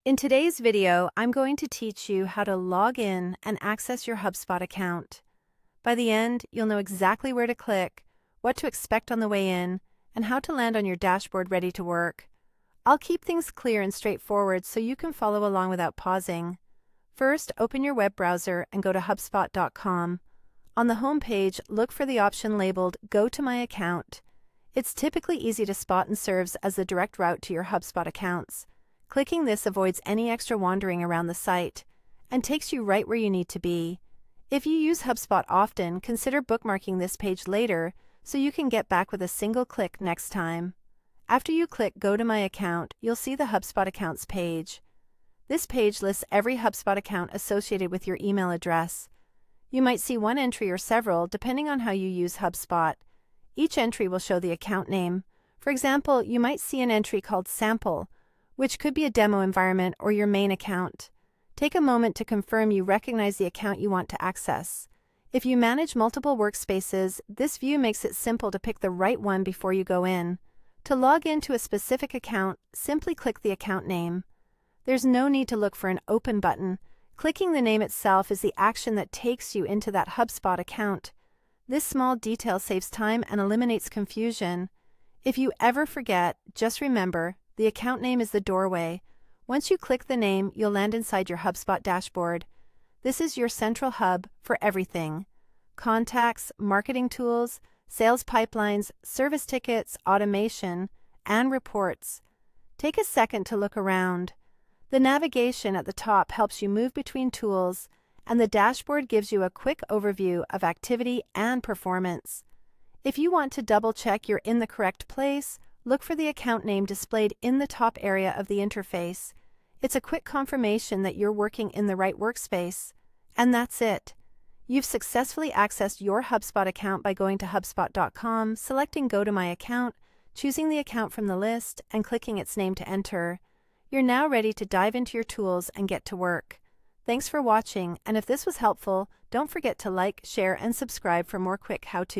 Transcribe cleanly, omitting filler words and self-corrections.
In today's video, I'm going to teach you how to log in and access your HubSpot account. By the end, you'll know exactly where to click, what to expect on the way in, and how to land on your dashboard ready to work. I'll keep things clear and straightforward so you can follow along without pausing. First, open your web browser and go to HubSpot.com. On the home page, look for the option labeled Go to My Account. It's typically easy to spot and serves as the direct route to your HubSpot accounts. Clicking this avoids any extra wandering around the site and takes you right where you need to be. If you use HubSpot often, consider bookmarking this page later so you can get back with a single click next time. After you click Go to My Account, you'll see the HubSpot Accounts page. This page lists every HubSpot account associated with your email address. You might see one entry or several depending on how you use HubSpot. Each entry will show the account name. For example, you might see an entry called Sample, which could be a demo environment or your main account. Take a moment to confirm you recognize the account you want to access. If you manage multiple workspaces, this view makes it simple to pick the right one before you go in. To log into a specific account, simply click the account name. There's no need to look for an Open button. Clicking the name itself is the action that takes you into that HubSpot account. This small detail saves time and eliminates confusion. If you ever forget, just remember, the account name is the doorway. Once you click the name, you'll land inside your HubSpot dashboard. This is your central hub for everything: contacts, marketing tools, sales pipelines, service tickets, automation, and reports. Take a second to look around. The navigation at the top helps you move between tools, and the dashboard gives you a quick overview of activity and performance. If you want to double-check you're in the correct place, look for the account name displayed in the top area of the interface. It's a quick confirmation that you're working in the right workspace. And that's it. You've successfully accessed your HubSpot account by going to HubSpot.com, selecting Go to My Account, choosing the account from the list, and clicking its name to enter. You're now ready to dive into your tools and get to work. Thanks for watching, and if this was helpful, don't forget to like, share, and subscribe for more quick how-to.